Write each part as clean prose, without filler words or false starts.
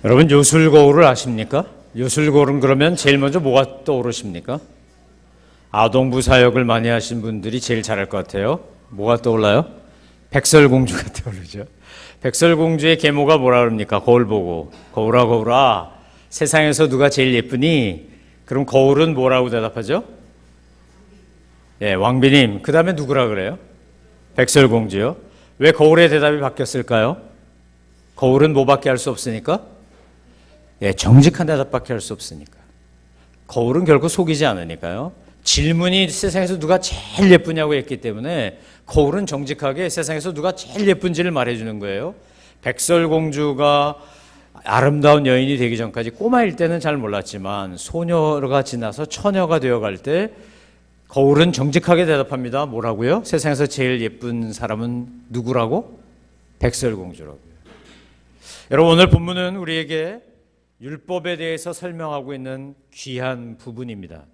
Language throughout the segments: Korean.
여러분 요술거울을 아십니까? 요술거울은 그러면 제일 먼저 뭐가 떠오르십니까? 아동부 사역을 많이 하신 분들이 제일 잘할 것 같아요. 뭐가 떠올라요? 백설공주가 떠오르죠. 백설공주의 계모가 뭐라 그럽니까? 거울 보고 거울아 거울아 세상에서 누가 제일 예쁘니? 그럼 거울은 뭐라고 대답하죠? 예, 왕비님. 그 다음에 누구라 그래요? 백설공주요. 왜 거울의 대답이 바뀌었을까요? 거울은 뭐밖에 할 수 없으니까? 예, 정직한 대답밖에 할 수 없으니까. 거울은 결코 속이지 않으니까요. 질문이 세상에서 누가 제일 예쁘냐고 했기 때문에 거울은 정직하게 세상에서 누가 제일 예쁜지를 말해주는 거예요. 백설공주가 아름다운 여인이 되기 전까지 꼬마일 때는 잘 몰랐지만 소녀가 지나서 처녀가 되어갈 때 거울은 정직하게 대답합니다. 뭐라고요? 세상에서 제일 예쁜 사람은 누구라고? 백설공주라고요. 여러분, 오늘 본문은 우리에게 율법에 대해서 설명하고 있는 귀한 부분입니다.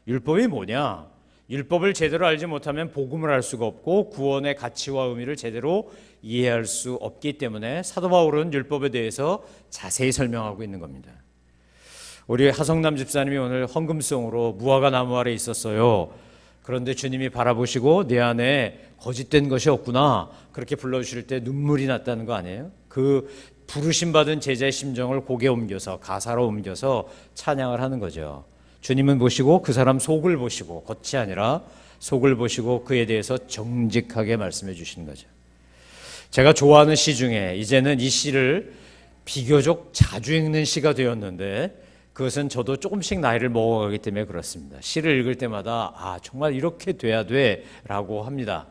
율법이 뭐냐? 율법을 제대로 알지 못하면 복음을 알 수가 없고 구원의 가치와 의미를 제대로 이해할 수 없기 때문에 사도 바울은 율법에 대해서 자세히 설명하고 있는 겁니다. 우리 하성남 집사님이 오늘 헌금송으로 무화과 나무 아래 있었어요. 그런데 주님이 바라보시고 내 안에 거짓된 것이 없구나 그렇게 불러주실 때 눈물이 났다는 거 아니에요? 그 부르심 받은 제자의 심정을 곡에 옮겨서 가사로 옮겨서 찬양을 하는 거죠. 주님은 보시고 그 사람 속을 보시고 겉이 아니라 속을 보시고 그에 대해서 정직하게 말씀해 주시는 거죠. 제가 좋아하는 시 중에 이제는 이 시를 비교적 자주 읽는 시가 되었는데 그것은 저도 조금씩 나이를 먹어가기 때문에 그렇습니다. 시를 읽을 때마다 정말 이렇게 돼야 돼 라고 합니다.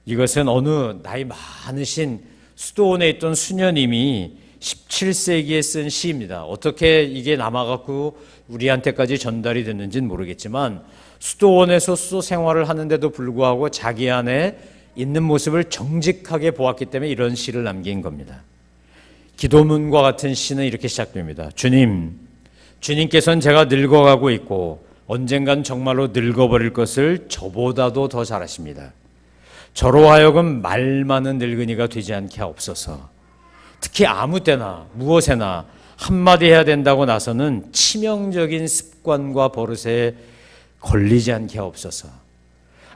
이것은 어느 나이 많으신 수도원에 있던 수녀님이 17세기에 쓴 시입니다. 어떻게 이게 남아갖고 우리한테까지 전달이 됐는지는 모르겠지만 수도원에서 수도 생활을 하는데도 불구하고 자기 안에 있는 모습을 정직하게 보았기 때문에 이런 시를 남긴 겁니다. 기도문과 같은 시는 이렇게 시작됩니다. 주님께서는 제가 늙어가고 있고 언젠간 정말로 늙어버릴 것을 저보다도 더 잘하십니다. 저로 하여금 말 많은 늙은이가 되지 않게 하옵소서. 특히 아무 때나 무엇에나 한마디 해야 된다고 나서는 치명적인 습관과 버릇에 걸리지 않게 하옵소서.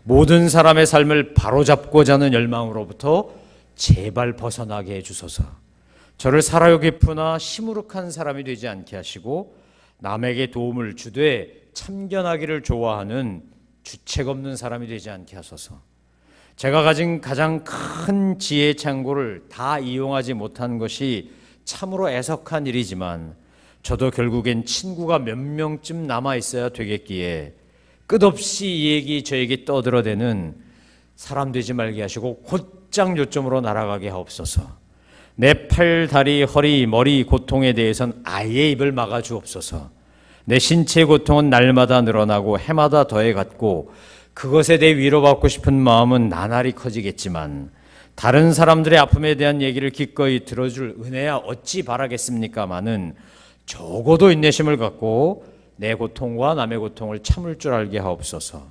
모든 사람의 삶을 바로잡고자 하는 열망으로부터 제발 벗어나게 해주소서. 저를 사라요 깊으나 시무룩한 사람이 되지 않게 하시고 남에게 도움을 주되 참견하기를 좋아하는 주책 없는 사람이 되지 않게 하소서. 제가 가진 가장 큰 지혜의 창고를 다 이용하지 못한 것이 참으로 애석한 일이지만 저도 결국엔 친구가 몇 명쯤 남아있어야 되겠기에 끝없이 이 얘기 저에게 떠들어대는 사람 되지 말게 하시고 곧장 요점으로 날아가게 하옵소서. 내 팔, 다리, 허리, 머리 고통에 대해서는 아예 입을 막아 주옵소서. 내 신체 고통은 날마다 늘어나고 해마다 더해갔고 그것에 대해 위로받고 싶은 마음은 나날이 커지겠지만 다른 사람들의 아픔에 대한 얘기를 기꺼이 들어줄 은혜야 어찌 바라겠습니까마는 적어도 인내심을 갖고 내 고통과 남의 고통을 참을 줄 알게 하옵소서.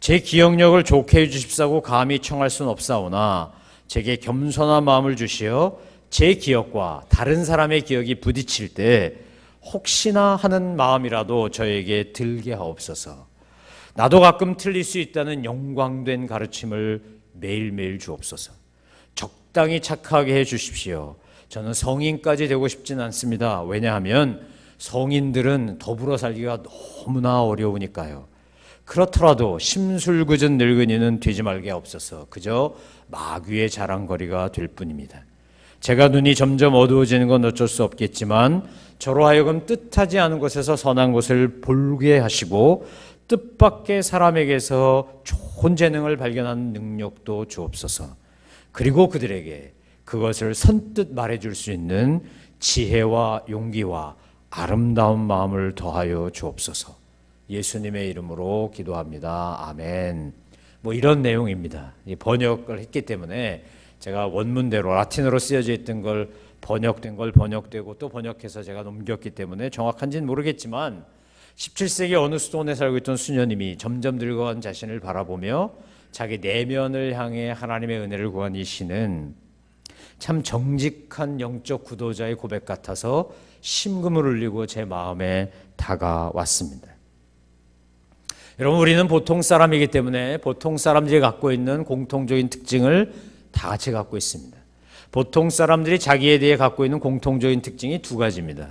제 기억력을 좋게 해주십사고 감히 청할 순 없사오나 제게 겸손한 마음을 주시어 제 기억과 다른 사람의 기억이 부딪힐 때 혹시나 하는 마음이라도 저에게 들게 하옵소서. 나도 가끔 틀릴 수 있다는 영광된 가르침을 매일매일 주옵소서. 적당히 착하게 해 주십시오. 저는 성인까지 되고 싶진 않습니다. 왜냐하면 성인들은 더불어 살기가 너무나 어려우니까요. 그렇더라도 심술궂은 늙은이는 되지 말게 하옵소서. 그저 마귀의 자랑거리가 될 뿐입니다. 제가 눈이 점점 어두워지는 건 어쩔 수 없겠지만 저로 하여금 뜻하지 않은 곳에서 선한 것을 보게 하시고 뜻밖의 사람에게서 좋은 재능을 발견하는 능력도 주옵소서. 그리고 그들에게 그것을 선뜻 말해줄 수 있는 지혜와 용기와 아름다운 마음을 더하여 주옵소서. 예수님의 이름으로 기도합니다. 아멘. 이런 내용입니다. 번역을 했기 때문에 제가 원문대로 라틴어로 쓰여져 있던 걸 번역된 걸 번역되고 또 번역해서 제가 넘겼기 때문에 정확한지는 모르겠지만 17세기 어느 수도원에 살고 있던 수녀님이 점점 늙어간 자신을 바라보며 자기 내면을 향해 하나님의 은혜를 구한 이 시는 참 정직한 영적 구도자의 고백 같아서 심금을 울리고 제 마음에 다가왔습니다. 여러분, 우리는 보통 사람이기 때문에 보통 사람들이 갖고 있는 공통적인 특징을 다 같이 갖고 있습니다. 보통 사람들이 자기에 대해 갖고 있는 공통적인 특징이 두 가지입니다.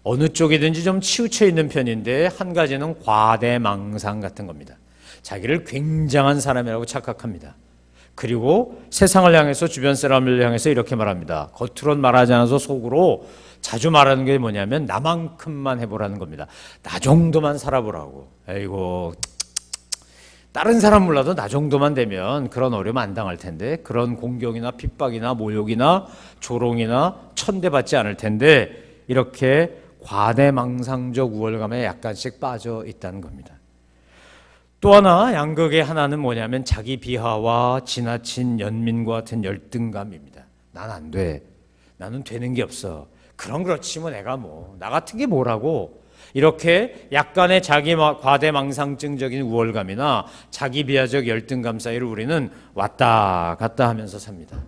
어느 쪽이든지 좀 치우쳐 있는 편인데 한 가지는 과대망상 같은 겁니다. 자기를 굉장한 사람이라고 착각합니다. 그리고 세상을 향해서, 주변 사람을 향해서 이렇게 말합니다. 겉으로는 말하지 않아서 속으로 자주 말하는 게 뭐냐면 나만큼만 해보라는 겁니다. 나 정도만 살아보라고. 에이고, 다른 사람 몰라도 나 정도만 되면 그런 어려움 안 당할 텐데, 그런 공경이나 핍박이나 모욕이나 조롱이나 천대받지 않을 텐데, 이렇게 과대망상적 우월감에 약간씩 빠져 있다는 겁니다. 또 하나, 양극의 하나는 뭐냐면 자기 비하와 지나친 연민과 같은 열등감입니다. 난 안 돼. 나는 되는 게 없어. 그럼 그렇지 뭐, 내가 뭐, 나 같은 게 뭐라고. 이렇게 약간의 자기 과대망상증적인 우월감이나 자기 비하적 열등감 사이를 우리는 왔다 갔다 하면서 삽니다.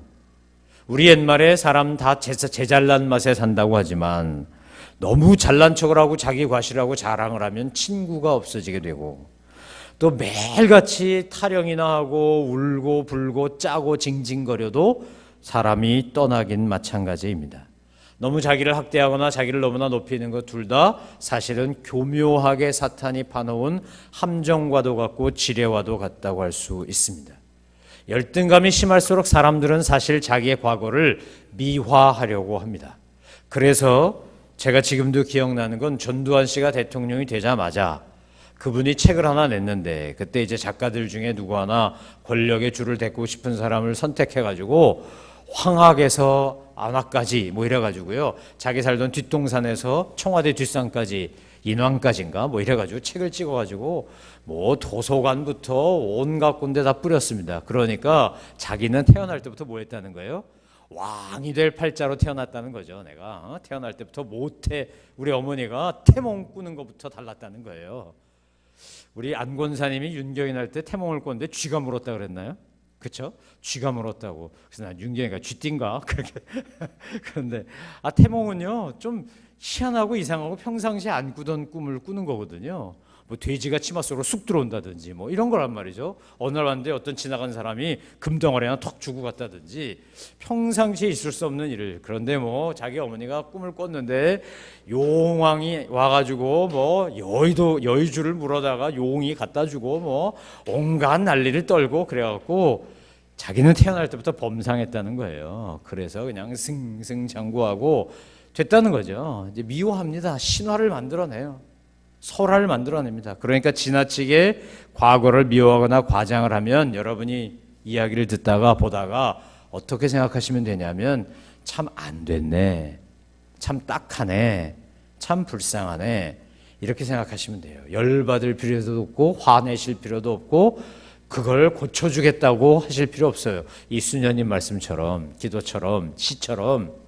우리 옛말에 사람 다 제잘난 맛에 산다고 하지만 너무 잘난 척을 하고 자기 과시를 하고 자랑을 하면 친구가 없어지게 되고, 또 매일같이 타령이나 하고 울고 불고 짜고 징징거려도 사람이 떠나긴 마찬가지입니다. 너무 자기를 학대하거나 자기를 너무나 높이는 것 둘 다 사실은 교묘하게 사탄이 파놓은 함정과도 같고 지뢰와도 같다고 할 수 있습니다. 열등감이 심할수록 사람들은 사실 자기의 과거를 미화하려고 합니다. 그래서 제가 지금도 기억나는 건 전두환 씨가 대통령이 되자마자 그분이 책을 하나 냈는데, 그때 이제 작가들 중에 누구 하나 권력의 줄을 댔고 싶은 사람을 선택해가지고 황학에서 안화까지 뭐 이래가지고요, 자기 살던 뒷동산에서 청와대 뒷산까지, 인왕까지인가 뭐 이래가지고 책을 찍어가지고 뭐 도서관부터 온갖 군데 다 뿌렸습니다. 그러니까 자기는 태어날 때부터 뭐 했다는 거예요? 왕이 될 팔자로 태어났다는 거죠. 내가 태어날 때부터 모태, 우리 어머니가 태몽 꾸는 것부터 달랐다는 거예요. 우리 안권사님이 윤경이 날 때 태몽을 꿨는데 쥐가 물었다 그랬나요? 그렇죠? 쥐가 물었다고. 그래서 난 윤경이가 쥐띠인가 그렇게. 그런데 태몽은요 좀 희한하고 이상하고 평상시에 안 꾸던 꿈을 꾸는 거거든요. 뭐 돼지가 치마 속으로 쑥 들어온다든지 뭐 이런 거란 말이죠. 어느 날 왔는데 어떤 지나간 사람이 금덩어리 하나 턱 주고 갔다든지, 평상시에 있을 수 없는 일을. 그런데 뭐 자기 어머니가 꿈을 꿨는데 용왕이 와가지고 뭐 여의주를 물어다가 용이 갖다 주고 뭐 온갖 난리를 떨고 그래갖고 자기는 태어날 때부터 범상했다는 거예요. 그래서 그냥 승승장구하고 됐다는 거죠. 이제 미워합니다. 신화를 만들어내요. 설화를 만들어냅니다. 그러니까 지나치게 과거를 미워하거나 과장을 하면 여러분이 이야기를 듣다가 보다가 어떻게 생각하시면 되냐면, 참 안 됐네, 참 딱하네, 참 불쌍하네, 이렇게 생각하시면 돼요. 열받을 필요도 없고 화내실 필요도 없고 그걸 고쳐주겠다고 하실 필요 없어요. 이순녀님 말씀처럼, 기도처럼, 시처럼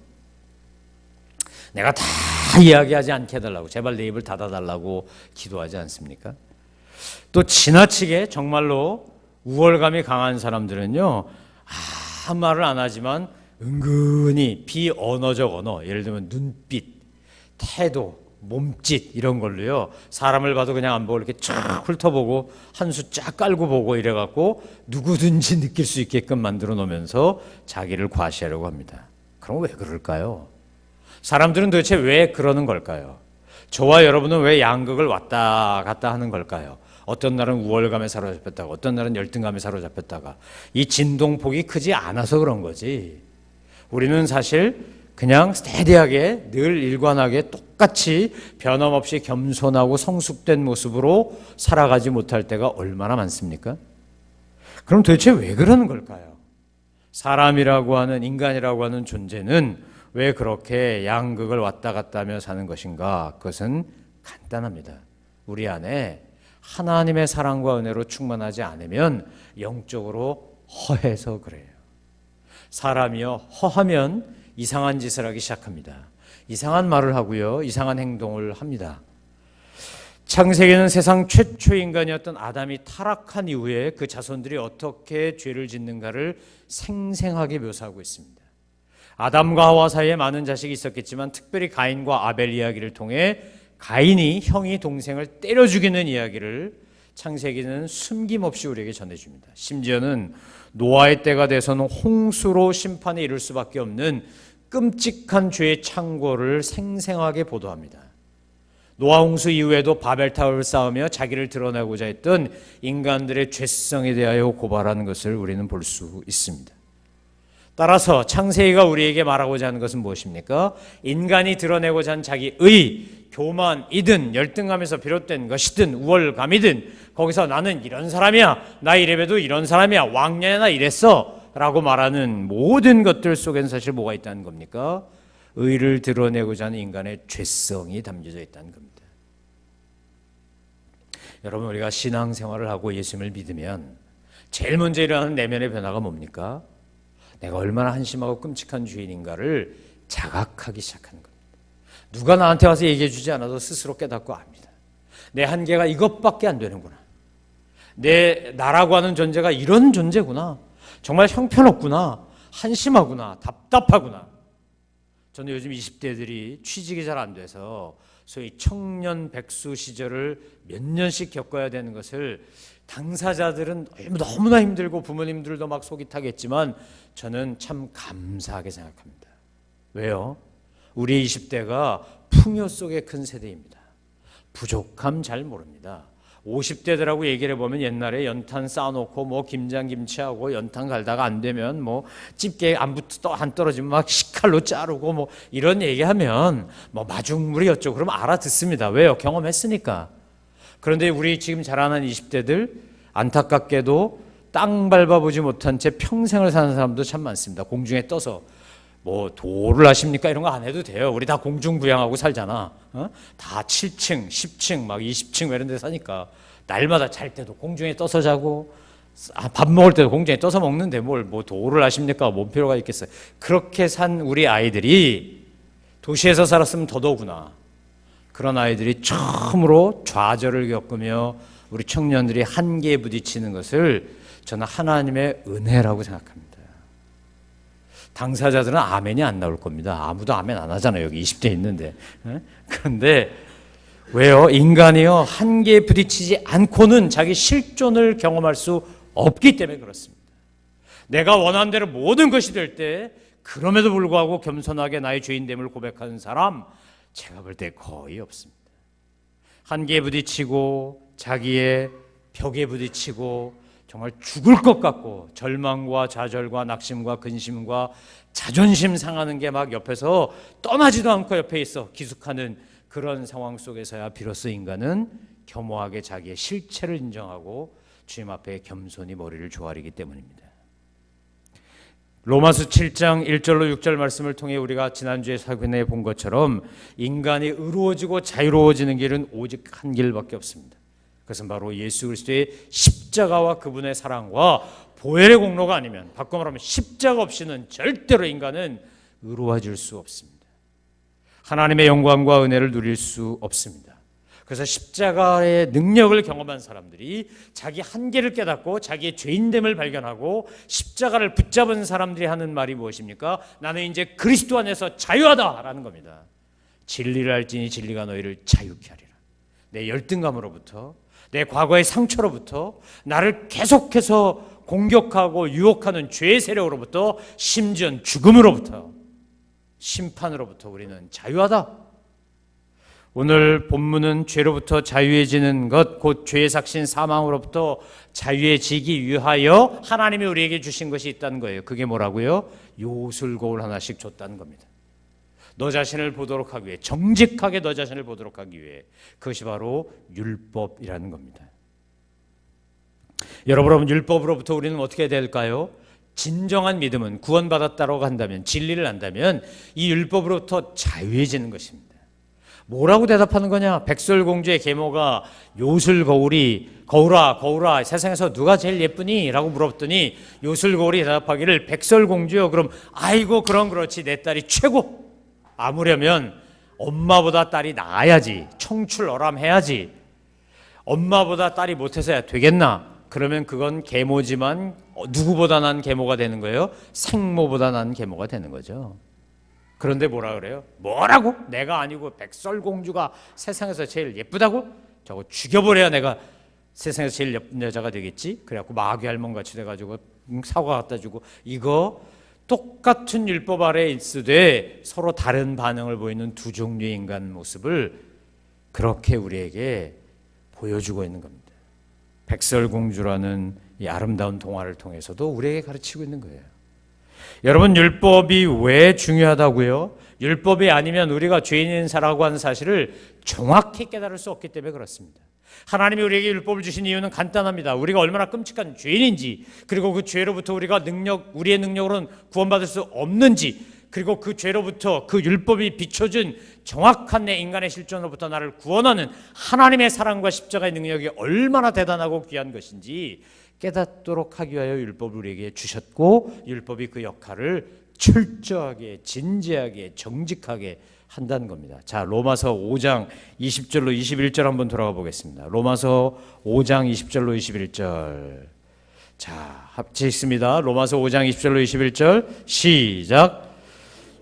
내가 다 이야기하지 않게 해달라고, 제발 내 입을 닫아달라고 기도하지 않습니까? 또 지나치게 정말로 우월감이 강한 사람들은요, 아무 말을 안 하지만 은근히 비언어적 언어, 예를 들면 눈빛, 태도, 몸짓 이런 걸로요, 사람을 봐도 그냥 안 보고 이렇게 쫙 훑어보고 한 수 쫙 깔고 보고 이래갖고 누구든지 느낄 수 있게끔 만들어 놓으면서 자기를 과시하려고 합니다. 그럼 왜 그럴까요? 사람들은 도대체 왜 그러는 걸까요? 저와 여러분은 왜 양극을 왔다 갔다 하는 걸까요? 어떤 날은 우월감에 사로잡혔다가 어떤 날은 열등감에 사로잡혔다가, 이 진동폭이 크지 않아서 그런 거지. 우리는 사실 그냥 스테디하게 늘 일관하게 똑같이 변함없이 겸손하고 성숙된 모습으로 살아가지 못할 때가 얼마나 많습니까? 그럼 도대체 왜 그러는 걸까요? 사람이라고 하는, 인간이라고 하는 존재는 왜 그렇게 양극을 왔다 갔다 하며 사는 것인가? 그것은 간단합니다. 우리 안에 하나님의 사랑과 은혜로 충만하지 않으면 영적으로 허해서 그래요. 사람이요, 허하면 이상한 짓을 하기 시작합니다. 이상한 말을 하고요, 이상한 행동을 합니다. 창세기는 세상 최초 인간이었던 아담이 타락한 이후에 그 자손들이 어떻게 죄를 짓는가를 생생하게 묘사하고 있습니다. 아담과 하와 사이에 많은 자식이 있었겠지만 특별히 가인과 아벨 이야기를 통해 가인이 형이 동생을 때려 죽이는 이야기를 창세기는 숨김없이 우리에게 전해줍니다. 심지어는 노아의 때가 돼서는 홍수로 심판에 이를 수밖에 없는 끔찍한 죄의 창고를 생생하게 보도합니다. 노아 홍수 이후에도 바벨탑을 쌓으며 자기를 드러내고자 했던 인간들의 죄성에 대하여 고발하는 것을 우리는 볼 수 있습니다. 따라서 창세기가 우리에게 말하고자 하는 것은 무엇입니까? 인간이 드러내고자 한 자기의 교만이든 열등감에서 비롯된 것이든 우월감이든 거기서 나는 이런 사람이야, 나 이래봬도 이런 사람이야, 왕년에 나 이랬어 라고 말하는 모든 것들 속에는 사실 뭐가 있다는 겁니까? 의를 드러내고자 하는 인간의 죄성이 담겨져 있다는 겁니다. 여러분, 우리가 신앙생활을 하고 예수님을 믿으면 제일 먼저 일어나는 내면의 변화가 뭡니까? 내가 얼마나 한심하고 끔찍한 죄인인가를 자각하기 시작하는 겁니다. 누가 나한테 와서 얘기해 주지 않아도 스스로 깨닫고 압니다. 내 한계가 이것밖에 안 되는구나. 나라고 하는 존재가 이런 존재구나. 정말 형편없구나. 한심하구나. 답답하구나. 저는 요즘 20대들이 취직이 잘 안 돼서 소위 청년 백수 시절을 몇 년씩 겪어야 되는 것을 당사자들은 너무나 힘들고 부모님들도 막 속이 타겠지만 저는 참 감사하게 생각합니다. 왜요? 우리 20대가 풍요 속의 큰 세대입니다. 부족함 잘 모릅니다. 50대들하고 얘기를 해보면 옛날에 연탄 쌓아놓고 뭐 김장김치하고 연탄 갈다가 안 되면 뭐 집게 안 떨어지면 막 식칼로 자르고 뭐 이런 얘기하면 뭐 마중물이 어쩌고 그러면 알아듣습니다. 왜요? 경험했으니까. 그런데 우리 지금 자라는 20대들 안타깝게도 땅 밟아보지 못한 채 평생을 사는 사람도 참 많습니다. 공중에 떠서 뭐 도를 아십니까? 이런 거 안 해도 돼요. 우리 다 공중부양하고 살잖아. 다 7층, 10층, 막 20층 이런 데 사니까 날마다 잘 때도 공중에 떠서 자고 밥 먹을 때도 공중에 떠서 먹는데 뭘 뭐 도를 아십니까? 뭔 필요가 있겠어요. 그렇게 산 우리 아이들이 도시에서 살았으면 더더구나. 그런 아이들이 처음으로 좌절을 겪으며 우리 청년들이 한계에 부딪히는 것을 저는 하나님의 은혜라고 생각합니다. 당사자들은 아멘이 안 나올 겁니다. 아무도 아멘 안 하잖아요. 여기 20대 있는데. 그런데 왜요? 인간이요, 한계에 부딪히지 않고는 자기 실존을 경험할 수 없기 때문에 그렇습니다. 내가 원하는 대로 모든 것이 될 때 그럼에도 불구하고 겸손하게 나의 죄인됨을 고백하는 사람 제가 볼 때 거의 없습니다. 한계에 부딪히고 자기의 벽에 부딪히고 정말 죽을 것 같고 절망과 좌절과 낙심과 근심과 자존심 상하는 게 막 옆에서 떠나지도 않고 옆에 있어 기숙하는 그런 상황 속에서야 비로소 인간은 겸허하게 자기의 실체를 인정하고 주님 앞에 겸손히 머리를 조아리기 때문입니다. 로마서 7장 1절로 6절 말씀을 통해 우리가 지난주에 살펴내 본 것처럼 인간이 의로워지고 자유로워지는 길은 오직 한 길밖에 없습니다. 그것은 바로 예수 그리스도의 십자가와 그분의 사랑과 보혈의 공로가 아니면 바꿔 말하면 십자가 없이는 절대로 인간은 의로워질 수 없습니다. 하나님의 영광과 은혜를 누릴 수 없습니다. 그래서 십자가의 능력을 경험한 사람들이 자기 한계를 깨닫고 자기의 죄인됨을 발견하고 십자가를 붙잡은 사람들이 하는 말이 무엇입니까? 나는 이제 그리스도 안에서 자유하다라는 겁니다. 진리를 알지니 진리가 너희를 자유케 하리라. 내 열등감으로부터, 내 과거의 상처로부터, 나를 계속해서 공격하고 유혹하는 죄의 세력으로부터, 심지어 죽음으로부터, 심판으로부터 우리는 자유하다. 오늘 본문은 죄로부터 자유해지는 것, 곧 죄의 삭신 사망으로부터 자유해지기 위하여 하나님이 우리에게 주신 것이 있다는 거예요. 그게 뭐라고요? 요술거울 하나씩 줬다는 겁니다. 너 자신을 보도록 하기 위해, 정직하게 너 자신을 보도록 하기 위해. 그것이 바로 율법이라는 겁니다. 여러분, 율법으로부터 우리는 어떻게 해야 될까요? 진정한 믿음은 구원받았다고 한다면, 진리를 안다면 이 율법으로부터 자유해지는 것입니다. 뭐라고 대답하는 거냐? 백설공주의 계모가 요술거울이 거울아 세상에서 누가 제일 예쁘니? 라고 물었더니 요술거울이 대답하기를 백설공주요. 그럼 아이고 그럼 그렇지, 내 딸이 최고. 아무려면 엄마보다 딸이 나아야지, 청출어람해야지. 엄마보다 딸이 못해서야 되겠나? 그러면 그건 계모지만 누구보다 난 계모가 되는 거예요? 생모보다 난 계모가 되는 거죠. 그런데 뭐라 그래요? 뭐라고? 내가 아니고 백설공주가 세상에서 제일 예쁘다고? 저거 죽여버려야 내가 세상에서 제일 예쁜 여자가 되겠지? 그래갖고 마귀 할멈같이 돼가지고 사과 갖다 주고, 이거 똑같은 율법 아래에 있으되 서로 다른 반응을 보이는 두 종류의 인간 모습을 그렇게 우리에게 보여주고 있는 겁니다. 백설공주라는 이 아름다운 동화를 통해서도 우리에게 가르치고 있는 거예요. 여러분, 율법이 왜 중요하다고요? 율법이 아니면 우리가 죄인인 사라고 하는 사실을 정확히 깨달을 수 없기 때문에 그렇습니다. 하나님이 우리에게 율법을 주신 이유는 간단합니다. 우리가 얼마나 끔찍한 죄인인지, 그리고 그 죄로부터 우리가 우리의 능력으로는 구원받을 수 없는지, 그리고 그 죄로부터 그 율법이 비춰준 정확한 내 인간의 실존으로부터 나를 구원하는 하나님의 사랑과 십자가의 능력이 얼마나 대단하고 귀한 것인지 깨닫도록 하기 위하여 율법을 우리에게 주셨고, 율법이 그 역할을 철저하게, 진지하게, 정직하게 한다는 겁니다. 자, 로마서 5장 20절로 21절 한번 돌아가 보겠습니다. 로마서 5장 20절로 21절. 자, 합치 있습니다. 로마서 5장 20절로 21절 시작.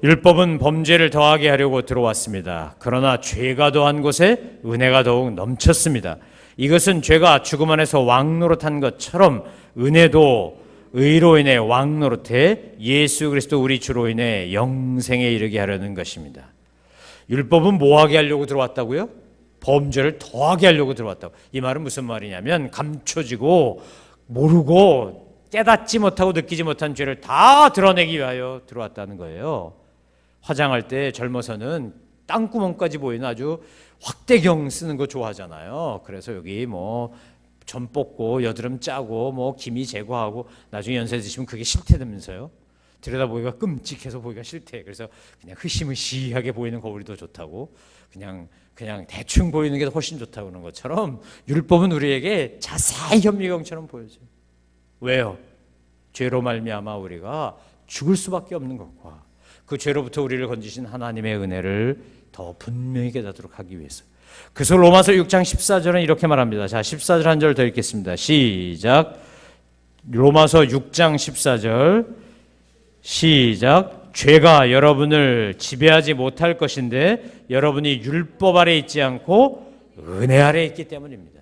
율법은 범죄를 더하게 하려고 들어왔습니다. 그러나 죄가 더한 곳에 은혜가 더욱 넘쳤습니다. 이것은 죄가 죽음 안에서 왕노릇한 것처럼 은혜도 의로 인해 왕노릇해 예수 그리스도 우리 주로 인해 영생에 이르게 하려는 것입니다. 율법은 뭐하게 하려고 들어왔다고요? 범죄를 더하게 하려고 들어왔다고. 이 말은 무슨 말이냐면, 감춰지고 모르고 깨닫지 못하고 느끼지 못한 죄를 다 드러내기 위하여 들어왔다는 거예요. 화장할 때 젊어서는 땅구멍까지 보이는 아주 확대경 쓰는 거 좋아하잖아요. 그래서 여기 뭐 점 뽑고 여드름 짜고 뭐 기미 제거하고, 나중에 연세 드시면 그게 싫대면서요. 들여다보기가 끔찍해서 보기가 싫대. 그래서 그냥 흐시무시하게 보이는 거울이 더 좋다고, 그냥 대충 보이는 게 훨씬 좋다고 그러는 것처럼 율법은 우리에게 자세히 현미경처럼 보여줘요. 왜요? 죄로 말미암아 우리가 죽을 수밖에 없는 것과 그 죄로부터 우리를 건지신 하나님의 은혜를 더 분명히 깨닫도록 하기 위해서. 그래서 로마서 6장 14절은 이렇게 말합니다. 자, 14절 한 절 더 읽겠습니다. 시작. 로마서 6장 14절 시작. 죄가 여러분을 지배하지 못할 것인데 여러분이 율법 아래 있지 않고 은혜 아래 있기 때문입니다.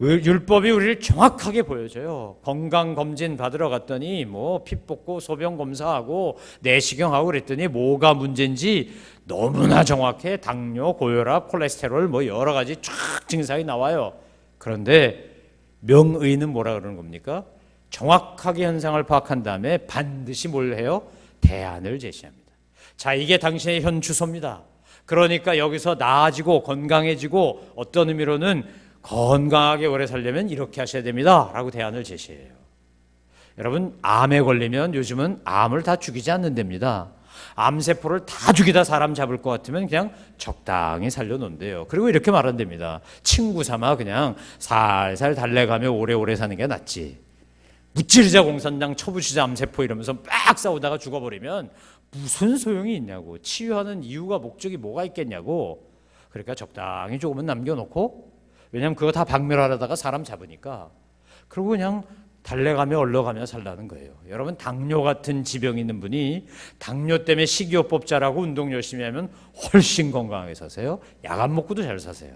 율법이 우리를 정확하게 보여줘요. 건강검진 받으러 갔더니 뭐 피 뽑고 소변 검사하고 내시경하고 그랬더니 뭐가 문제인지 너무나 정확해. 당뇨, 고혈압, 콜레스테롤 뭐 여러 가지 쫙 증상이 나와요. 그런데 명의는 뭐라 그러는 겁니까? 정확하게 현상을 파악한 다음에 반드시 뭘 해요? 대안을 제시합니다. 자, 이게 당신의 현 주소입니다. 그러니까 여기서 나아지고 건강해지고, 어떤 의미로는 건강하게 오래 살려면 이렇게 하셔야 됩니다 라고 대안을 제시해요. 여러분, 암에 걸리면 요즘은 암을 다 죽이지 않는답니다. 암세포를 다 죽이다 사람 잡을 것 같으면 그냥 적당히 살려놓는데요. 그리고 이렇게 말한답니다. 친구 삼아 그냥 살살 달래가며 오래오래 사는 게 낫지. 무찌르자 공산당, 쳐부시자 암세포 이러면서 막 싸우다가 죽어버리면 무슨 소용이 있냐고. 치유하는 이유가 목적이 뭐가 있겠냐고. 그러니까 적당히 조금은 남겨놓고, 왜냐하면 그거 다 박멸하려다가 사람 잡으니까, 그리고 그냥 달래가며 얼러가며 살라는 거예요. 여러분, 당뇨 같은 지병이 있는 분이 당뇨 때문에 식이요법 잘하고 운동 열심히 하면 훨씬 건강하게 사세요. 약 안 먹고도 잘 사세요.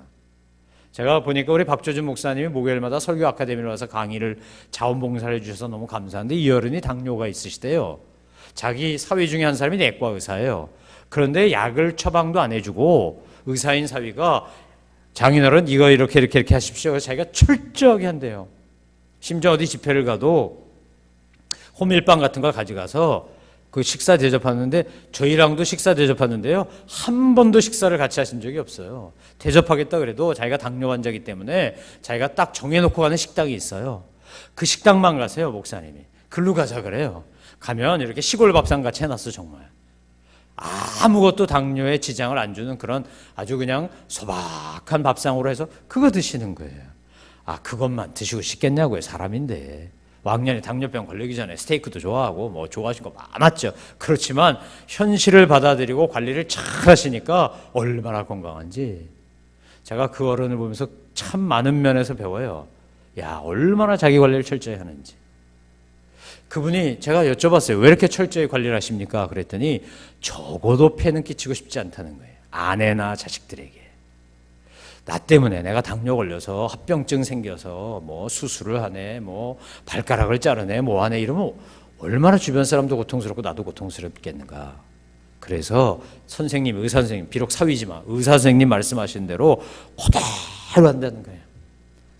제가 보니까 우리 박조준 목사님이 목요일마다 설교 아카데미로 와서 강의를 자원봉사를 해주셔서 너무 감사한데, 이 어른이 당뇨가 있으시대요. 자기 사위 중에 한 사람이 내과 의사예요. 그런데 약을 처방도 안 해주고 의사인 사위가 장인어른 이거 이렇게 하십시오. 자기가 철저하게 한대요. 심지어 어디 집회를 가도 호밀빵 같은 걸 가져가서 그 식사 대접하는데, 저희랑도 식사 대접하는데요, 한 번도 식사를 같이 하신 적이 없어요. 대접하겠다 그래도 자기가 당뇨 환자이기 때문에 자기가 딱 정해놓고 가는 식당이 있어요. 그 식당만 가세요. 목사님이 글로 가자 그래요. 가면 이렇게 시골 밥상 같이 해놨어. 정말 아무것도 당뇨에 지장을 안 주는 그런 아주 그냥 소박한 밥상으로 해서 그거 드시는 거예요. 아, 그것만 드시고 싶겠냐고요. 사람인데. 왕년에 당뇨병 걸리기 전에 스테이크도 좋아하고 뭐 좋아하신 거 많았죠. 그렇지만 현실을 받아들이고 관리를 잘 하시니까 얼마나 건강한지 제가 그 어른을 보면서 참 많은 면에서 배워요. 야, 얼마나 자기 관리를 철저히 하는지. 그분이 제가 여쭤봤어요. 왜 이렇게 철저히 관리를 하십니까? 그랬더니 적어도 폐는 끼치고 싶지 않다는 거예요. 아내나 자식들에게. 나 때문에 내가 당뇨 걸려서 합병증 생겨서 뭐 수술을 하네, 뭐 발가락을 자르네, 뭐 하네 이러면 얼마나 주변 사람도 고통스럽고 나도 고통스럽겠는가. 그래서 선생님, 의사 선생님, 비록 사위지만 의사 선생님 말씀하신 대로 그대로 한다는 거예요.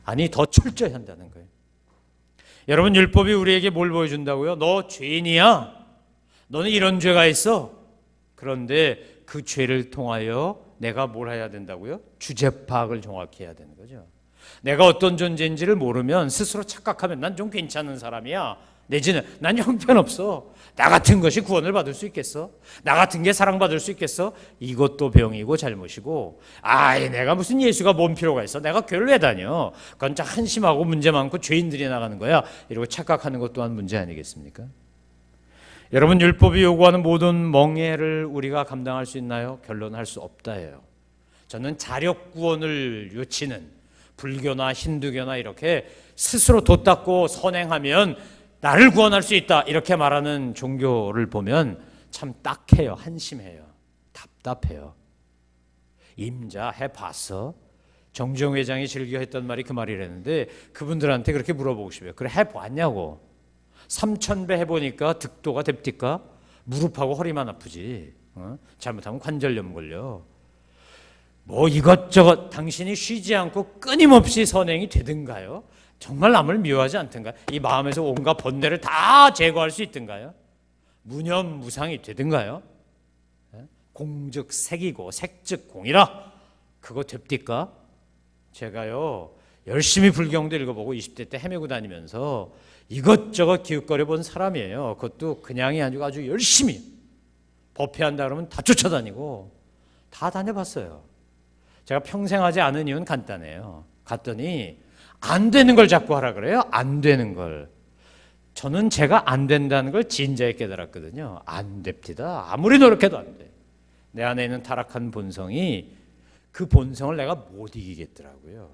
아니 더 철저히 한다는 거예요. 여러분, 율법이 우리에게 뭘 보여준다고요? 너 죄인이야. 너는 이런 죄가 있어. 그런데 그 죄를 통하여 내가 뭘 해야 된다고요? 주제 파악을 정확히 해야 되는 거죠. 내가 어떤 존재인지를 모르면 스스로 착각하면 난 좀 괜찮은 사람이야. 내지는 난 형편없어. 나 같은 것이 구원을 받을 수 있겠어? 나 같은 게 사랑받을 수 있겠어? 이것도 병이고 잘못이고, 내가 무슨 예수가 뭔 필요가 있어? 내가 교회를 왜 다녀? 그건 참 한심하고 문제 많고 죄인들이 나가는 거야. 이러고 착각하는 것 또한 문제 아니겠습니까? 여러분, 율법이 요구하는 모든 멍해를 우리가 감당할 수 있나요? 결론할 수 없다예요. 저는 자력 구원을 요치는 불교나 힌두교나 이렇게 스스로 돛 닦고 선행하면 나를 구원할 수 있다 이렇게 말하는 종교를 보면 참 딱해요. 한심해요. 답답해요. 임자 해봤어? 정주영 회장이 즐겨 했던 말이 그 말이라는데 그분들한테 그렇게 물어보고 싶어요. 그래 해봤냐고. 3000배 해보니까 득도가 됩니까? 무릎하고 허리만 아프지. 잘못하면 관절염 걸려. 뭐 이것저것 당신이 쉬지 않고 끊임없이 선행이 되든가요? 정말 남을 미워하지 않든가요? 이 마음에서 온갖 번뇌를 다 제거할 수 있든가요? 무념무상이 되든가요? 공즉 색이고 색즉 공이라. 그거 됩니까? 제가요 열심히 불경도 읽어보고 20대 때 헤매고 다니면서 이것저것 기웃거려 본 사람이에요. 그것도 그냥이 아니고 아주 열심히. 법회한다 그러면 다 쫓아다니고 다 다녀봤어요. 제가 평생 하지 않은 이유는 간단해요. 갔더니 안 되는 걸 자꾸 하라 그래요. 안 되는 걸. 저는 제가 안 된다는 걸 진작에 깨달았거든요. 안 됩니다. 아무리 노력해도 안 돼. 내 안에 있는 타락한 본성이 그 본성을 내가 못 이기겠더라고요.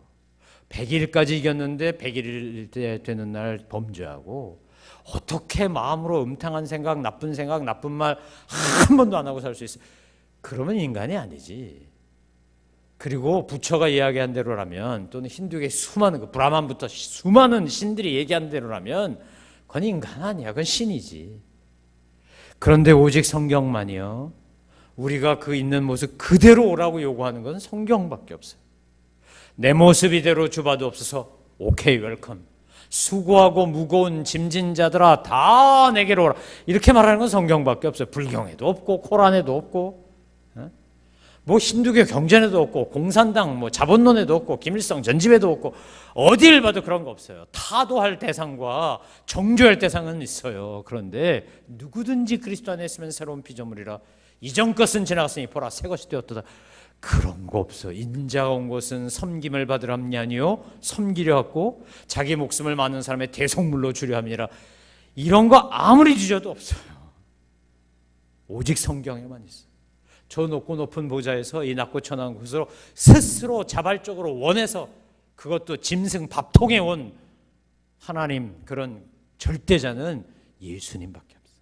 100일까지 이겼는데 100일 되는 날 범죄하고 어떻게 마음으로 음탕한 생각, 나쁜 말 한 번도 안 하고 살 수 있어? 그러면 인간이 아니지. 그리고 부처가 이야기한 대로라면 또는 힌두교의 수많은 그 브라만부터 수많은 신들이 얘기한 대로라면 그건 인간 아니야. 그건 신이지. 그런데 오직 성경만이요. 우리가 그 있는 모습 그대로 오라고 요구하는 건 성경밖에 없어요. 내 모습 이대로 주봐도 없어서 오케이 웰컴. 수고하고 무거운 짐진 자들아 다 내게로 오라. 이렇게 말하는 건 성경밖에 없어요. 불경에도 없고 코란에도 없고 뭐 힌두교 경전에도 없고 공산당 뭐 자본론에도 없고 김일성 전집에도 없고 어딜 봐도 그런 거 없어요. 타도할 대상과 정죄할 대상은 있어요. 그런데 누구든지 그리스도 안에 있으면 새로운 피조물이라 이전 것은 지나갔으니 보라 새 것이 되었도다. 그런 거 없어. 인자가 온 것은 섬김을 받으려 함이 아니요 섬기려 하고 자기 목숨을 많은 사람의 대속물로 주려 함이라. 이런 거 아무리 뒤져도 없어요. 오직 성경에만 있어요. 저 높고 높은 보좌에서 이 낮고 천한 곳으로 스스로 자발적으로 원해서 그것도 짐승 밥통에 온 하나님 그런 절대자는 예수님밖에 없어요.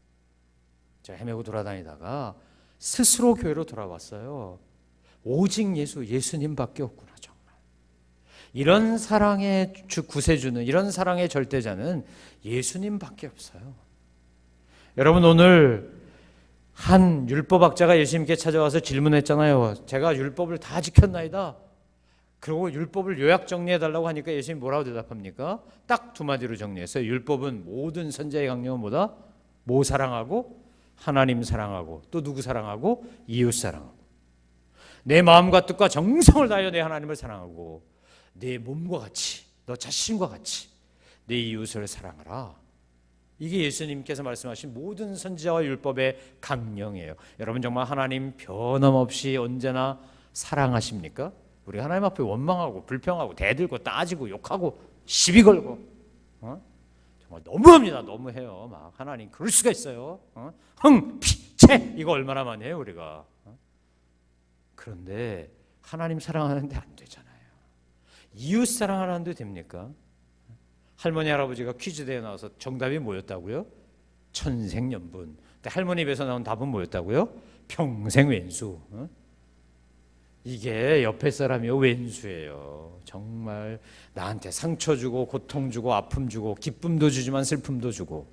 제가 헤매고 돌아다니다가 스스로 교회로 돌아왔어요. 오직 예수님밖에 없구나 정말. 이런 사랑의 구세주는 이런 사랑의 절대자는 예수님밖에 없어요. 여러분 오늘 한 율법학자가 예수님께 찾아와서 질문했잖아요. 제가 율법을 다 지켰나이다. 그리고 율법을 요약 정리해달라고 하니까 예수님 뭐라고 대답합니까? 딱 두 마디로 정리했어요. 율법은 모든 선지자의 강령은 뭐다? 뭐 사랑하고? 하나님 사랑하고 또 누구 사랑하고? 이웃 사랑하고. 내 마음과 뜻과 정성을 다하여 내 하나님을 사랑하고 내 몸과 같이 너 자신과 같이 내 이웃을 사랑하라. 이게 예수님께서 말씀하신 모든 선지자와 율법의 강령이에요. 여러분 정말 하나님 변함없이 언제나 사랑하십니까? 우리 하나님 앞에 원망하고 불평하고 대들고 따지고 욕하고 시비 걸고 정말 너무합니다. 너무해요. 막 하나님 그럴 수가 있어요. 흥, 피, 채 이거 얼마나 많이 해요 우리가. 그런데 하나님 사랑하는데 안 되잖아요. 이웃 사랑하는데 됩니까? 할머니 할아버지가 퀴즈 대회 나와서 정답이 뭐였다고요? 천생연분. 근데 할머니 입에서 나온 답은 뭐였다고요? 평생 왼수. 이게 옆에 사람이요 왼수예요. 정말 나한테 상처 주고 고통 주고 아픔 주고 기쁨도 주지만 슬픔도 주고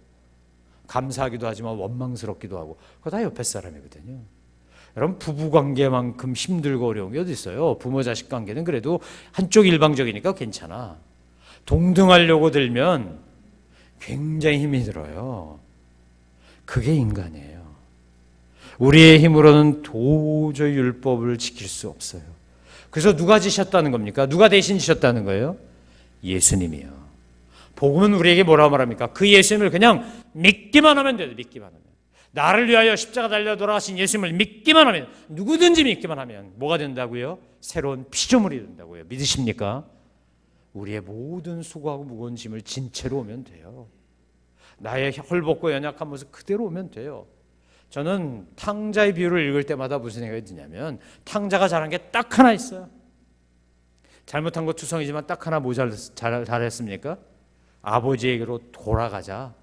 감사하기도 하지만 원망스럽기도 하고 그거 다 옆에 사람이거든요. 여러분 부부관계만큼 힘들고 어려운 게 어디 있어요? 부모 자식 관계는 그래도 한쪽 일방적이니까 괜찮아. 동등하려고 들면 굉장히 힘이 들어요. 그게 인간이에요. 우리의 힘으로는 도저히 율법을 지킬 수 없어요. 그래서 누가 지셨다는 겁니까? 누가 대신 지셨다는 거예요? 예수님이요. 복음은 우리에게 뭐라고 말합니까? 그 예수님을 그냥 믿기만 하면 돼요. 믿기만 하면. 나를 위하여 십자가 달려 돌아가신 예수님을 믿기만 하면, 누구든지 믿기만 하면 뭐가 된다고요? 새로운 피조물이 된다고요. 믿으십니까? 우리의 모든 수고하고 무거운 짐을 진 채로 오면 돼요. 나의 헐벗고 연약한 모습 그대로 오면 돼요. 저는 탕자의 비유를 읽을 때마다 무슨 생각이 드냐면 탕자가 잘한 게 딱 하나 있어요. 잘못한 거 투성이지만 딱 하나 뭐 잘했습니까? 아버지에게로 돌아가자.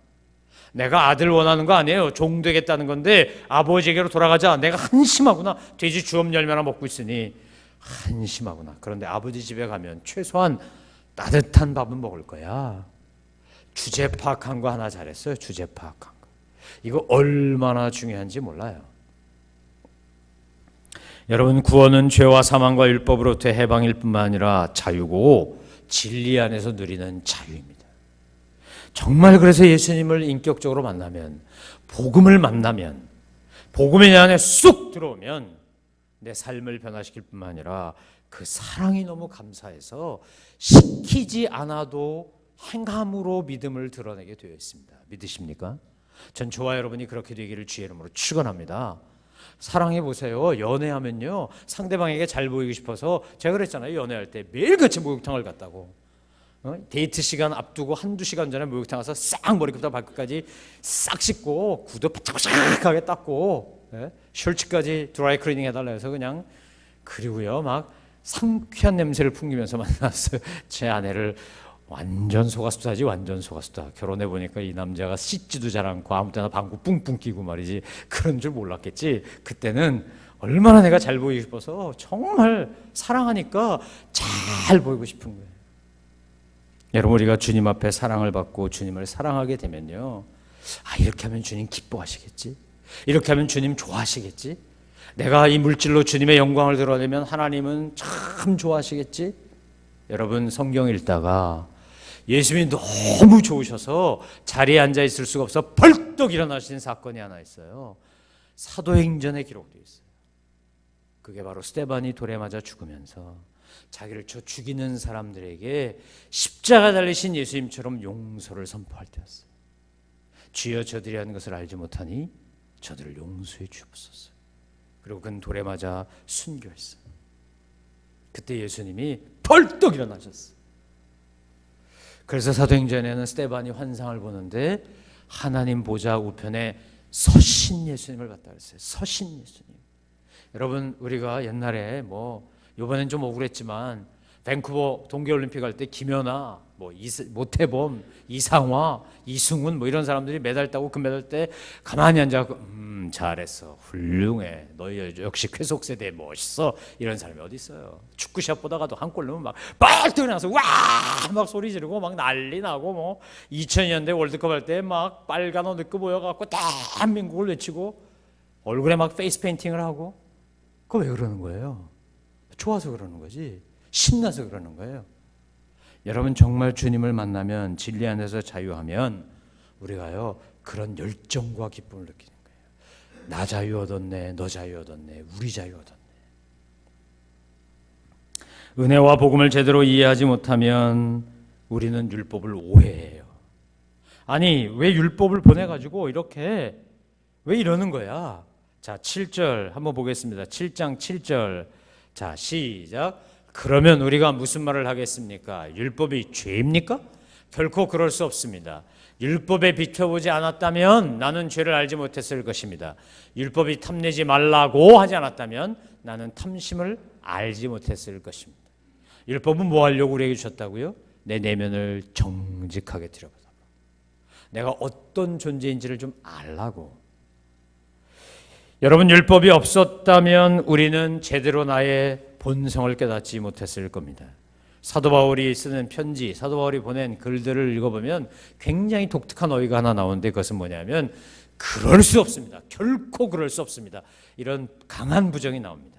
내가 아들 원하는 거 아니에요. 종 되겠다는 건데 아버지에게로 돌아가자. 내가 한심하구나. 돼지 주업 열매나 먹고 있으니 한심하구나. 그런데 아버지 집에 가면 최소한 따뜻한 밥은 먹을 거야. 주제 파악한 거 하나 잘했어요. 주제 파악한 거. 이거 얼마나 중요한지 몰라요. 여러분 구원은 죄와 사망과 율법으로부터 해방일 뿐만 아니라 자유고 진리 안에서 누리는 자유입니다. 정말 그래서 예수님을 인격적으로 만나면 복음을 만나면 복음의 안에 쑥 들어오면 내 삶을 변화시킬 뿐만 아니라 그 사랑이 너무 감사해서 시키지 않아도 행함으로 믿음을 드러내게 되어 있습니다. 믿으십니까? 전 저와 여러분이 그렇게 되기를 주의 이름으로 축원합니다. 사랑해 보세요. 연애하면요 상대방에게 잘 보이고 싶어서 제가 그랬잖아요. 연애할 때 매일같이 목욕탕을 갔다고. 데이트 시간 앞두고 한두 시간 전에 목욕탕 가서 싹 머리부터 발끝까지 싹 씻고 구두 바짝바짝하게 닦고 셔츠까지 드라이 클리닝 해달라 해서 그냥 그리고요 막 상쾌한 냄새를 풍기면서 만났어요. 제 아내를. 완전 속았수다지 완전 속았수다. 결혼해 보니까 이 남자가 씻지도 잘 않고 아무 때나 방구 뿡뿡 끼고 말이지 그런 줄 몰랐겠지. 그때는 얼마나 내가 잘 보이고 싶어서 정말 사랑하니까 잘 보이고 싶은 거예요. 여러분 우리가 주님 앞에 사랑을 받고 주님을 사랑하게 되면요 이렇게 하면 주님 기뻐하시겠지. 이렇게 하면 주님 좋아하시겠지. 내가 이 물질로 주님의 영광을 드러내면 하나님은 참 좋아하시겠지. 여러분 성경 읽다가 예수님이 너무 좋으셔서 자리에 앉아 있을 수가 없어 벌떡 일어나신 사건이 하나 있어요. 사도행전에 기록되어 있어요. 그게 바로 스데반이 돌에 맞아 죽으면서 자기를 쳐 죽이는 사람들에게 십자가 달리신 예수님처럼 용서를 선포할 때였어요. 주여 저들이 하는 것을 알지 못하니 저들을 용서해 주옵소서. 그리고 그는 돌에 맞아 순교했어요. 그때 예수님이 벌떡 일어나셨어요. 그래서 사도행전에는 스데반이 환상을 보는데 하나님 보좌 우편에 서신 예수님을 봤다 그랬어요. 서신 예수님. 여러분 우리가 옛날에 이번엔 좀 억울했지만 밴쿠버 동계올림픽 할 때 김연아, 모태범, 이상화, 이승훈 이런 사람들이 메달 따고 금메달 때 가만히 앉아서 잘했어, 훌륭해, 너희 역시 쾌속세대 멋있어 이런 사람이 어디 있어요. 축구샷 보다가도 한 골 넣으면 막 벌떡 일어나서 와 막 소리 지르고 막 난리 나고 2002년대 월드컵 할 때 막 빨간 옷 입고 모여갖고 대한민국을 외치고 얼굴에 막 페이스 페인팅을 하고 그거 왜 그러는 거예요? 좋아서 그러는 거지 신나서 그러는 거예요. 여러분 정말 주님을 만나면 진리 안에서 자유하면 우리가요 그런 열정과 기쁨을 느끼는 거예요. 나 자유 얻었네, 너 자유 얻었네, 우리 자유 얻었네. 은혜와 복음을 제대로 이해하지 못하면 우리는 율법을 오해해요. 아니 왜 율법을 보내가지고 이렇게 왜 이러는 거야? 자 7절 한번 보겠습니다. 7장 7절 자 시작. 그러면 우리가 무슨 말을 하겠습니까? 율법이 죄입니까? 결코 그럴 수 없습니다. 율법에 비춰보지 않았다면 나는 죄를 알지 못했을 것입니다. 율법이 탐내지 말라고 하지 않았다면 나는 탐심을 알지 못했을 것입니다. 율법은 뭐 하려고 우리에게 주셨다고요? 내 내면을 정직하게 들여다봐. 내가 어떤 존재인지를 좀 알라고. 여러분, 율법이 없었다면 우리는 제대로 나의 본성을 깨닫지 못했을 겁니다. 사도 바울이 쓰는 편지, 사도 바울이 보낸 글들을 읽어보면 굉장히 독특한 어휘가 하나 나오는데, 그것은 뭐냐면 그럴 수 없습니다. 결코 그럴 수 없습니다. 이런 강한 부정이 나옵니다.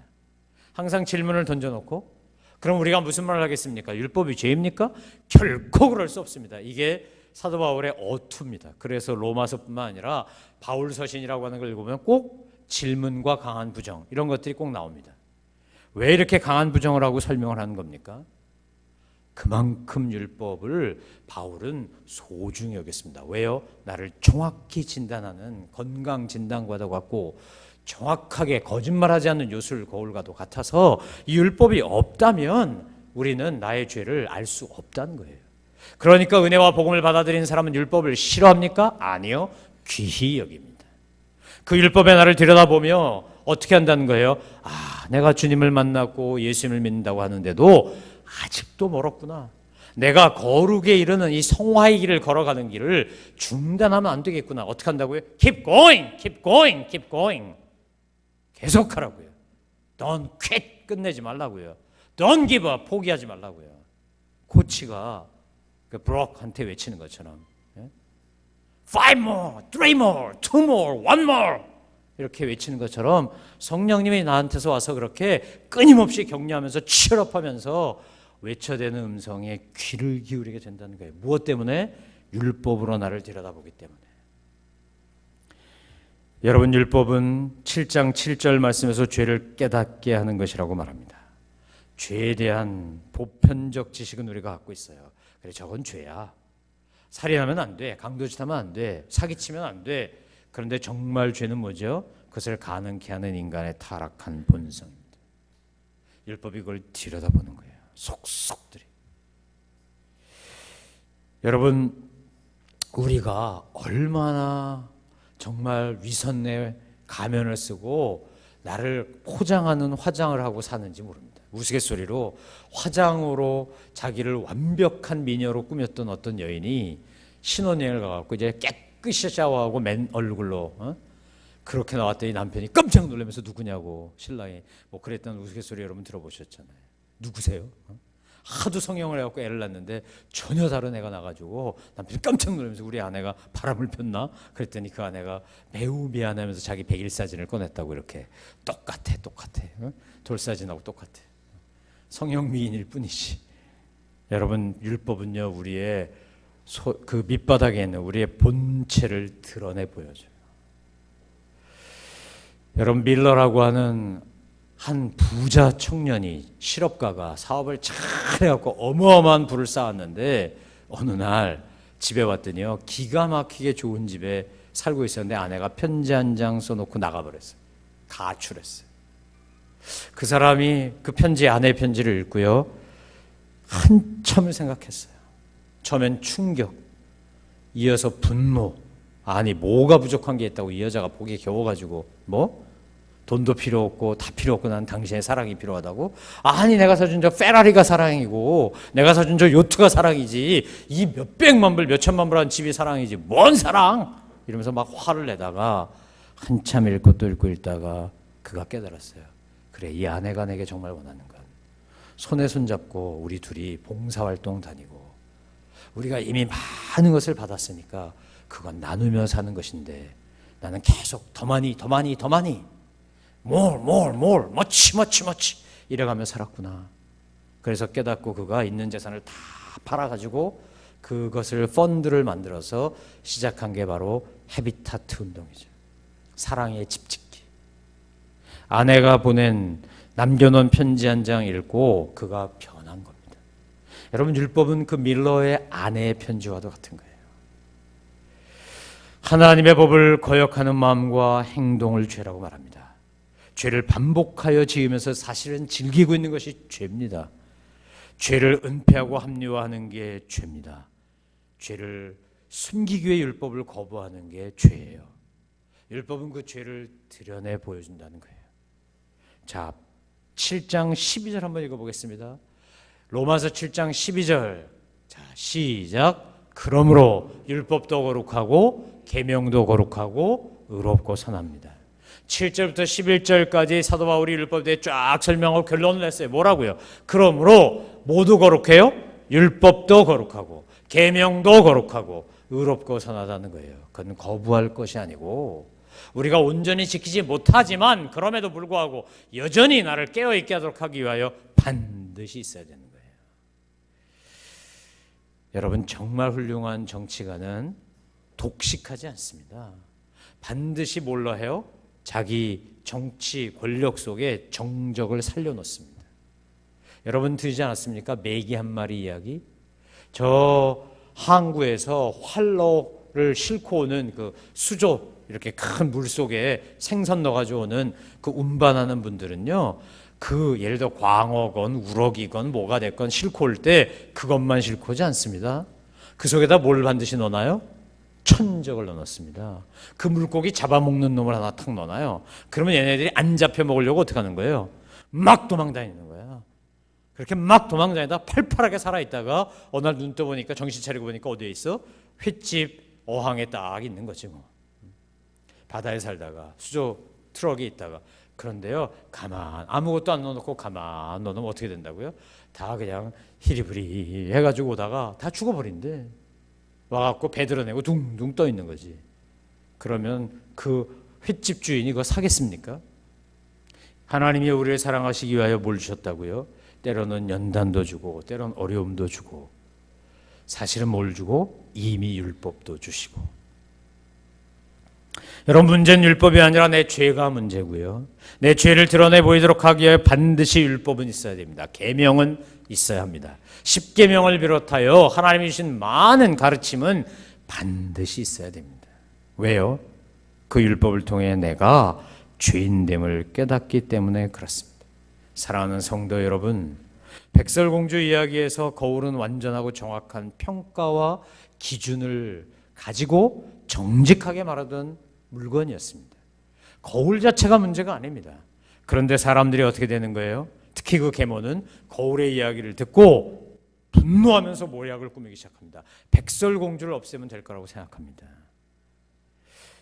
항상 질문을 던져놓고, 그럼 우리가 무슨 말을 하겠습니까? 율법이 죄입니까? 결코 그럴 수 없습니다. 이게 사도 바울의 어투입니다. 그래서 로마서뿐만 아니라 바울 서신이라고 하는 걸 읽으면 꼭 질문과 강한 부정, 이런 것들이 꼭 나옵니다. 왜 이렇게 강한 부정을 하고 설명을 하는 겁니까? 그만큼 율법을 바울은 소중히 여겼습니다. 왜요? 나를 정확히 진단하는 건강 진단과도 같고 정확하게 거짓말하지 않는 요술 거울과도 같아서 이 율법이 없다면 우리는 나의 죄를 알 수 없다는 거예요. 그러니까 은혜와 복음을 받아들인 사람은 율법을 싫어합니까? 아니요. 귀히 여깁니다. 그 율법의 나를 들여다보며 어떻게 한다는 거예요? 내가 주님을 만났고 예수님을 믿는다고 하는데도 아직도 멀었구나. 내가 거룩에 이르는 이 성화의 길을 걸어가는 길을 중단하면 안 되겠구나. 어떻게 한다고요? Keep going, keep going, keep going. 계속하라고요. Don't quit, 끝내지 말라고요. Don't give up, 포기하지 말라고요. 코치가 그 브록한테 외치는 것처럼 Five more, three more, two more, one more 이렇게 외치는 것처럼 성령님이 나한테서 와서 그렇게 끊임없이 격려하면서 치열업하면서 외쳐대는 음성에 귀를 기울이게 된다는 거예요. 무엇 때문에? 율법으로 나를 들여다보기 때문에. 여러분, 율법은 7장 7절 말씀에서 죄를 깨닫게 하는 것이라고 말합니다. 죄에 대한 보편적 지식은 우리가 갖고 있어요. 그래, 저건 죄야. 살인하면 안 돼. 강도짓하면 안 돼. 사기치면 안 돼. 그런데 정말 죄는 뭐죠? 그것을 가능케 하는 인간의 타락한 본성입니다. 율법이 그걸 들여다보는 거예요. 속속들이. 여러분, 우리가 얼마나 정말 위선의 가면을 쓰고 나를 포장하는 화장을 하고 사는지 모릅니다. 우스갯소리로 화장으로 자기를 완벽한 미녀로 꾸몄던 어떤 여인이 신혼여행을 가갖고 이제 깨끗이 샤워하고 맨 얼굴로 그렇게 나왔더니 남편이 깜짝 놀라면서 누구냐고, 신랑이 뭐 그랬던 우스갯소리 여러분 들어보셨잖아요. 누구세요? 하도 성형을 해갖고 애를 낳는데 전혀 다른 애가 나가지고 남편이 깜짝 놀라면서 우리 아내가 바람을 폈나? 그랬더니 그 아내가 매우 미안하면서 자기 백일 사진을 꺼냈다고. 이렇게 똑같아. 돌사진하고 똑같아. 성형 미인일 뿐이지. 여러분, 율법은요 우리의 그 밑바닥에 있는 우리의 본체를 드러내 보여줘요. 여러분, 밀러라고 하는 한 부자 청년이, 실업가가 사업을 잘 해갖고 어마어마한 부를 쌓았는데 어느 날 집에 왔더니요 기가 막히게 좋은 집에 살고 있었는데 아내가 편지 한 장 써놓고 나가버렸어요. 가출했어요. 그 사람이 그 편지, 아내의 편지를 읽고요 한참을 생각했어요. 처음엔 충격, 이어서 분노. 아니 뭐가 부족한 게 있다고 이 여자가 보기에 겨워가지고 돈도 필요 없고 다 필요 없고 난 당신의 사랑이 필요하다고? 아니 내가 사준 저 페라리가 사랑이고 내가 사준 저 요트가 사랑이지 이 몇백만 불 몇천만 불 한 집이 사랑이지 뭔 사랑? 이러면서 막 화를 내다가 한참 읽고 또 읽고 읽다가 그가 깨달았어요. 그래, 이 아내가 내게 정말 원하는 건 손에 손잡고 우리 둘이 봉사활동 다니고 우리가 이미 많은 것을 받았으니까 그건 나누며 사는 것인데 나는 계속 더 많이 more, much 이래가며 살았구나. 그래서 깨닫고 그가 있는 재산을 다 팔아가지고 그것을 펀드를 만들어서 시작한 게 바로 헤비타트 운동이죠. 사랑의 집짓기. 아내가 보낸 남겨놓은 편지 한 장 읽고 그가 변한 겁니다. 여러분, 율법은 그 밀러의 아내의 편지와도 같은 거예요. 하나님의 법을 거역하는 마음과 행동을 죄라고 말합니다. 죄를 반복하여 지으면서 사실은 즐기고 있는 것이 죄입니다. 죄를 은폐하고 합리화하는 게 죄입니다. 죄를 숨기기 위해 율법을 거부하는 게 죄예요. 율법은 그 죄를 드러내 보여준다는 거예요. 자, 7장 12절 한번 읽어보겠습니다. 로마서 7장 12절. 자, 시작. 그러므로 율법도 거룩하고 계명도 거룩하고 의롭고 선합니다. 7절부터 11절까지 사도 바울이 율법에 대해 쫙 설명하고 결론을 냈어요. 뭐라고요? 그러므로 모두 거룩해요. 율법도 거룩하고 계명도 거룩하고 의롭고 선하다는 거예요. 그건 거부할 것이 아니고 우리가 온전히 지키지 못하지만 그럼에도 불구하고 여전히 나를 깨어있게 하도록 하기 위하여 반드시 있어야 되는 거예요. 여러분, 정말 훌륭한 정치가는 독식하지 않습니다. 반드시 뭘로 해요? 자기 정치 권력 속에 정적을 살려놓습니다. 여러분 들으지 않았습니까? 메기 한 마리 이야기. 저 항구에서 활로를 싣고 오는 그 수조, 이렇게 큰 물속에 생선 넣어가지고 오는 그 운반하는 분들은요, 그 예를 들어 광어건 우럭이건 뭐가 됐건 싣고 올 때 그것만 싣고 오지 않습니다. 그 속에다 뭘 반드시 넣어놔요? 천적을 넣어놨습니다. 그 물고기 잡아먹는 놈을 하나 탁 넣어놔요. 그러면 얘네들이 안 잡혀 먹으려고 어떻게 하는 거예요? 막 도망다니는 거야. 그렇게 막 도망다니다 팔팔하게 살아있다가 어느 날 눈 떠보니까, 정신 차리고 보니까 어디에 있어? 횟집 어항에 딱 있는 거지 뭐. 바다에 살다가 수조 트럭이 있다가. 그런데요, 가만 아무것도 안 넣어놓고 가만 넣어놓으면 어떻게 된다고요? 다 그냥 히리브리 해가지고 오다가 다 죽어버린대. 와갖고 배 드러내고 둥둥 떠 있는 거지. 그러면 그 횟집 주인이 그거 사겠습니까? 하나님이 우리를 사랑하시기 위하여 뭘 주셨다고요? 때로는 연단도 주고 때로는 어려움도 주고, 사실은 뭘 주고? 이미 율법도 주시고. 여러분, 문제는 율법이 아니라 내 죄가 문제고요. 내 죄를 드러내 보이도록 하기 위해 반드시 율법은 있어야 됩니다. 계명은 있어야 합니다. 십계명을 비롯하여 하나님이 주신 많은 가르침은 반드시 있어야 됩니다. 왜요? 그 율법을 통해 내가 죄인됨을 깨닫기 때문에 그렇습니다. 사랑하는 성도 여러분, 백설공주 이야기에서 거울은 완전하고 정확한 평가와 기준을 가지고 정직하게 말하던 물건이었습니다. 거울 자체가 문제가 아닙니다. 그런데 사람들이 어떻게 되는 거예요? 특히 그 계모는 거울의 이야기를 듣고 분노하면서 모략을 꾸미기 시작합니다. 백설공주를 없애면 될 거라고 생각합니다.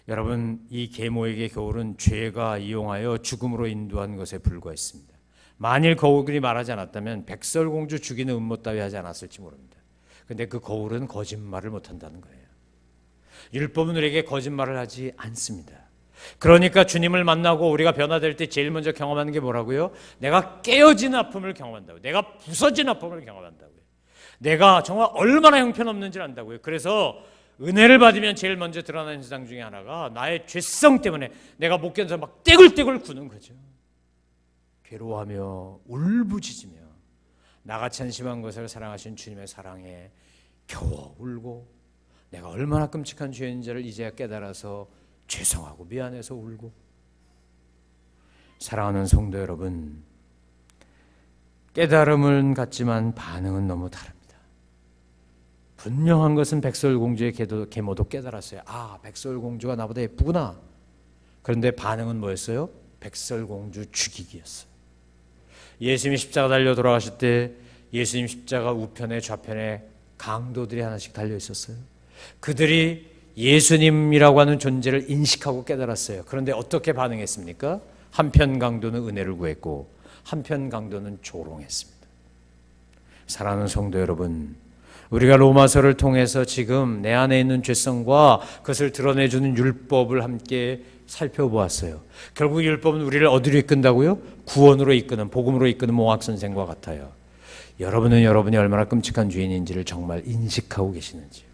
여러분, 이 계모에게 거울은 죄가 이용하여 죽음으로 인도한 것에 불과했습니다. 만일 거울이 말하지 않았다면 백설공주 죽이는 음모 따위 하지 않았을지 모릅니다. 그런데 그 거울은 거짓말을 못한다는 거예요. 율법은 우리에게 거짓말을 하지 않습니다. 그러니까 주님을 만나고 우리가 변화될 때 제일 먼저 경험하는 게 뭐라고요? 내가 깨어진 아픔을 경험한다고요. 내가 부서진 아픔을 경험한다고요. 내가 정말 얼마나 형편없는지를 안다고요. 그래서 은혜를 받으면 제일 먼저 드러나는 현상 중에 하나가 나의 죄성 때문에 내가 못 견뎌서 막 떼굴떼굴 구는 거죠. 괴로워하며 울부짖으며 나같이 한심한 것을 사랑하신 주님의 사랑에 겨워 울고, 내가 얼마나 끔찍한 죄인지를 이제야 깨달아서 죄송하고 미안해서 울고. 사랑하는 성도 여러분, 깨달음은 같지만 반응은 너무 다릅니다. 분명한 것은 백설공주의 계모도 깨달았어요. 아, 백설공주가 나보다 예쁘구나. 그런데 반응은 뭐였어요? 백설공주 죽이기였어요. 예수님이 십자가 달려 돌아가실 때 예수님 십자가 우편에 좌편에 강도들이 하나씩 달려 있었어요. 그들이 예수님이라고 하는 존재를 인식하고 깨달았어요. 그런데 어떻게 반응했습니까? 한편 강도는 은혜를 구했고 한편 강도는 조롱했습니다. 사랑하는 성도 여러분, 우리가 로마서를 통해서 지금 내 안에 있는 죄성과 그것을 드러내주는 율법을 함께 살펴보았어요. 결국 율법은 우리를 어디로 이끈다고요? 구원으로 이끄는, 복음으로 이끄는 몽학선생과 같아요. 여러분은 여러분이 얼마나 끔찍한 죄인인지를 정말 인식하고 계시는지요?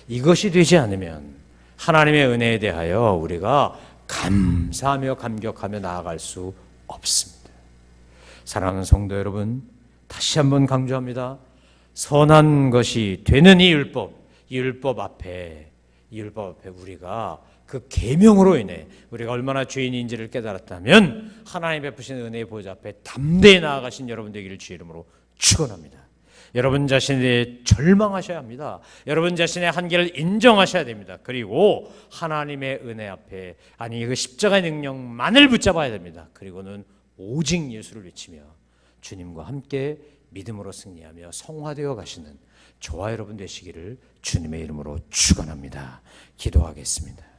이것이 되지 않으면 하나님의 은혜에 대하여 우리가 감사하며 감격하며 나아갈 수 없습니다. 사랑하는 성도 여러분, 다시 한번 강조합니다. 선한 것이 되는 이 율법 앞에 우리가 그 계명으로 인해 우리가 얼마나 죄인인지를 깨달았다면 하나님 베푸신 은혜의 보좌 앞에 담대히 나아가신 여러분 되기를 주의 이름으로 축원합니다. 여러분 자신에 대해 절망하셔야 합니다. 여러분 자신의 한계를 인정하셔야 됩니다. 그리고 하나님의 은혜 앞에, 아니 그 십자가의 능력만을 붙잡아야 됩니다. 그리고는 오직 예수를 외치며 주님과 함께 믿음으로 승리하며 성화되어 가시는 저와 여러분 되시기를 주님의 이름으로 축원합니다. 기도하겠습니다.